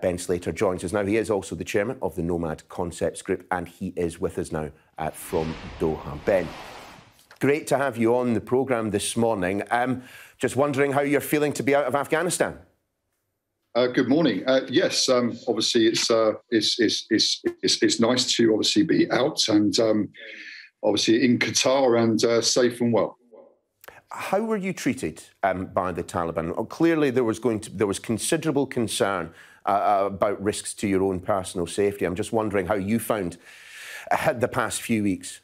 Ben Slater joins us now. He is also the chairman of the Nomad Concepts Group, and he is with us now from Doha. Ben, great to have you on the programme this morning. Just wondering how you're feeling to be out of Afghanistan. Good morning. Yes, obviously it's nice to obviously be out and obviously in Qatar and safe and well. How were you treated by the Taliban? Clearly, there was considerable concern about risks to your own personal safety. I'm just wondering how you found the past few weeks.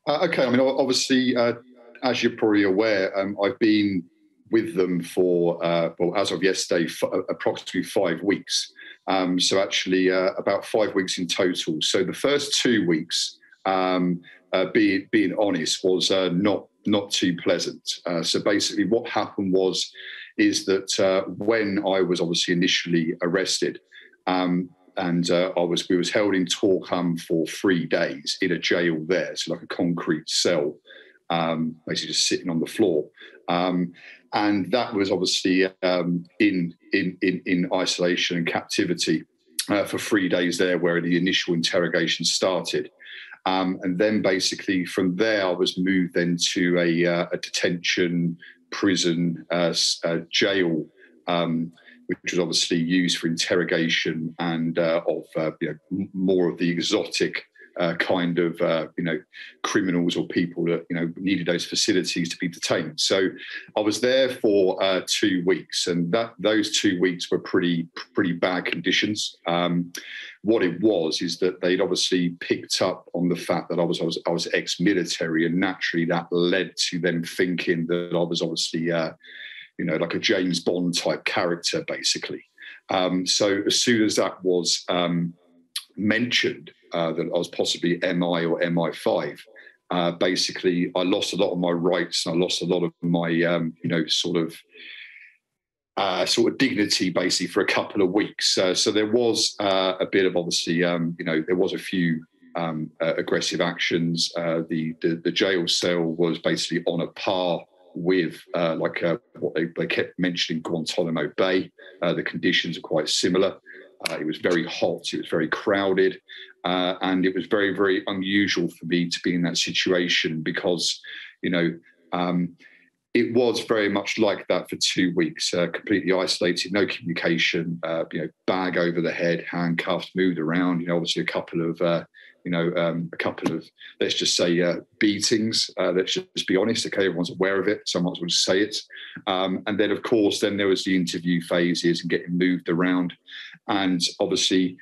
Okay, I mean, obviously, as you're probably aware, I've been with them for, well, as of yesterday, approximately 5 weeks. So actually about 5 weeks in total. So the first 2 weeks, being honest, was not too pleasant. So basically what happened is that when I was obviously initially arrested, and we was held in Torkham for 3 days in a jail there, so like a concrete cell, basically just sitting on the floor. And that was obviously in isolation and captivity for 3 days there, where the initial interrogation started. And then basically from there, I was moved then to a detention prison jail, which was obviously used for interrogation and of more of the exotic kind of criminals or people that needed those facilities to be detained. So I was there for 2 weeks, and those 2 weeks were pretty bad conditions. What it was is that they'd obviously picked up on the fact that I was ex-military, and naturally that led to them thinking that I was obviously like a James Bond type character, basically. So as soon as that was mentioned, that I was possibly MI or MI5, basically I lost a lot of my rights, and I lost a lot of my sort of dignity, basically, for a couple of weeks. So there was a bit of obviously there was a few aggressive actions. The jail cell was basically on a par with what they kept mentioning, Guantanamo Bay. The conditions are quite similar. It was very hot, it was very crowded, and it was very, very unusual for me to be in that situation because, it was very much like that for 2 weeks, completely isolated, no communication, bag over the head, handcuffs, moved around, obviously a couple of, let's just say, beatings. Let's just be honest, okay, everyone's aware of it, so I might as well just say it. And then, of course, then there was the interview phases and getting moved around. And obviously,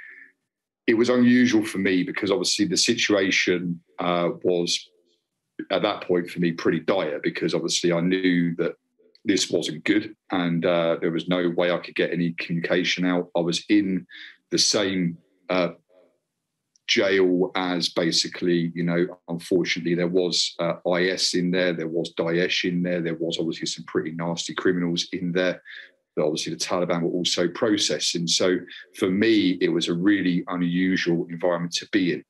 it was unusual for me because obviously the situation was, at that point for me, pretty dire, because obviously I knew that this wasn't good, and there was no way I could get any communication out. I was in the same jail as basically, unfortunately there was IS in there, there was Daesh in there, there was obviously some pretty nasty criminals in there that obviously the Taliban were also processing. So for me, it was a really unusual environment to be in.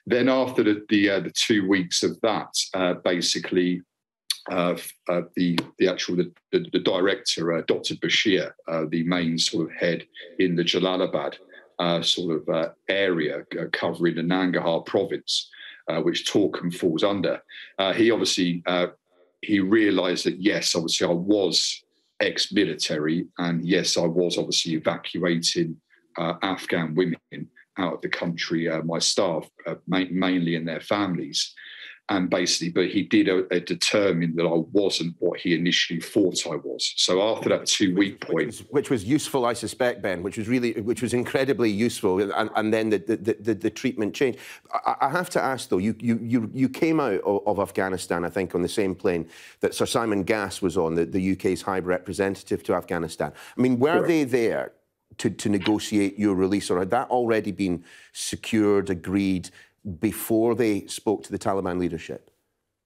Then after the 2 weeks of that, basically the director, Dr. Bashir, the main sort of head in the Jalalabad area covering the Nangarhar province, which Torkham falls under, he obviously he realised that yes, obviously I was ex-military, and yes, I was obviously evacuating Afghan women out of the country, my staff, mainly and their families. And basically, but he did determine that I wasn't what he initially thought I was. So after that 2 week point, which was useful, I suspect, Ben, which was incredibly useful, and then the treatment changed. I have to ask though, you came out of Afghanistan, I think, on the same plane that Sir Simon Gass was on, the UK's High Representative to Afghanistan. I mean, were they there to negotiate your release, or had that already been secured, agreed, before they spoke to the Taliban leadership?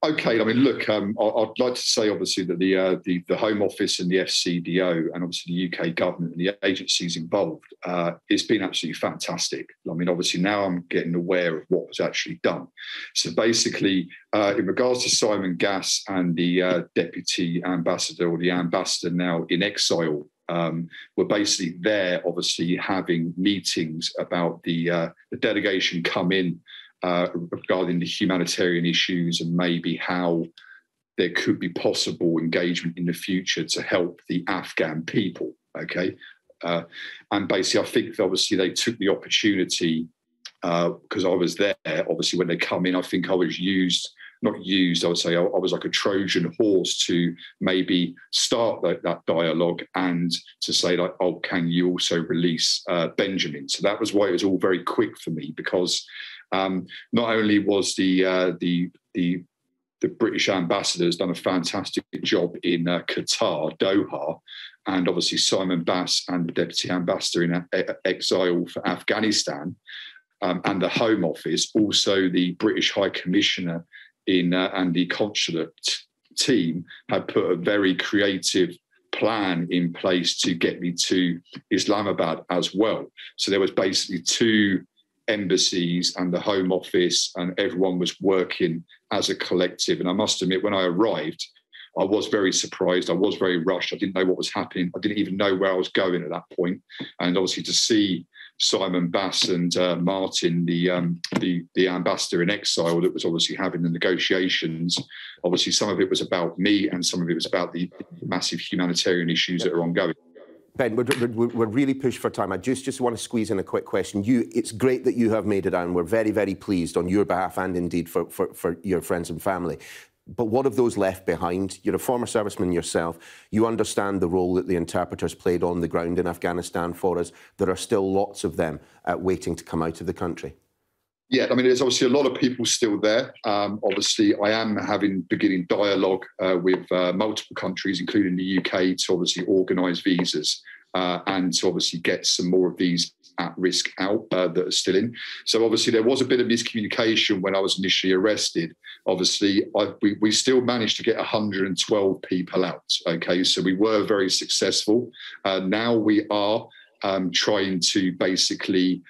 Okay, I mean, look, I'd like to say, obviously, that the Home Office and the FCDO and obviously the UK government and the agencies involved, it's been absolutely fantastic. I mean, obviously, now I'm getting aware of what was actually done. So basically, in regards to Simon Gass and the Deputy Ambassador, or the Ambassador now in exile were basically there, obviously having meetings about the delegation come in regarding the humanitarian issues and maybe how there could be possible engagement in the future to help the Afghan people. Okay, and basically, I think obviously they took the opportunity because I was there. Obviously, when they come in, I think I was not used, I would say I was like a Trojan horse to maybe start that dialogue and to say like, oh, can you also release Benjamin? So that was why it was all very quick for me, because not only was the British ambassador has done a fantastic job in Qatar, Doha, and obviously Simon Bass and the deputy ambassador in exile for Afghanistan, and the Home Office, also the British High Commissioner and the consulate team had put a very creative plan in place to get me to Islamabad as well. So there was basically 2 embassies and the Home Office, and everyone was working as a collective. And I must admit, when I arrived, I was very surprised. I was very rushed. I didn't know what was happening. I didn't even know where I was going at that point. And obviously to see Simon Bass and Martin, the ambassador in exile that was obviously having the negotiations, obviously some of it was about me and some of it was about the massive humanitarian issues that are ongoing. Ben, we're really pushed for time. I just want to squeeze in a quick question. It's great that you have made it, and we're very, very pleased on your behalf and indeed for your friends and family. But what of those left behind? You're a former serviceman yourself. You understand the role that the interpreters played on the ground in Afghanistan for us. There are still lots of them waiting to come out of the country. Yeah, I mean, there's obviously a lot of people still there. Obviously, I am beginning dialogue with multiple countries, including the UK, to obviously organise visas and to obviously get some more of these at risk out that are still in. So obviously there was a bit of miscommunication when I was initially arrested. Obviously, we still managed to get 112 people out. Okay, so we were very successful. Now we are trying to basically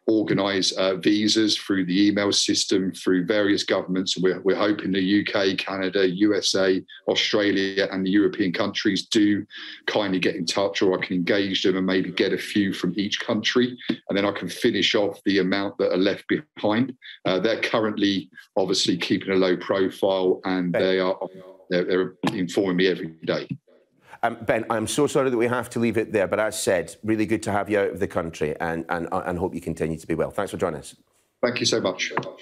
organise visas through the email system, through various governments. We're hoping the UK, Canada, USA, Australia and the European countries do kindly get in touch, or I can engage them and maybe get a few from each country, and then I can finish off the amount that are left behind. They're currently obviously keeping a low profile, and they're informing me every day. Ben, I'm so sorry that we have to leave it there, but as said, really good to have you out of the country, and hope you continue to be well. Thanks for joining us. Thank you so much.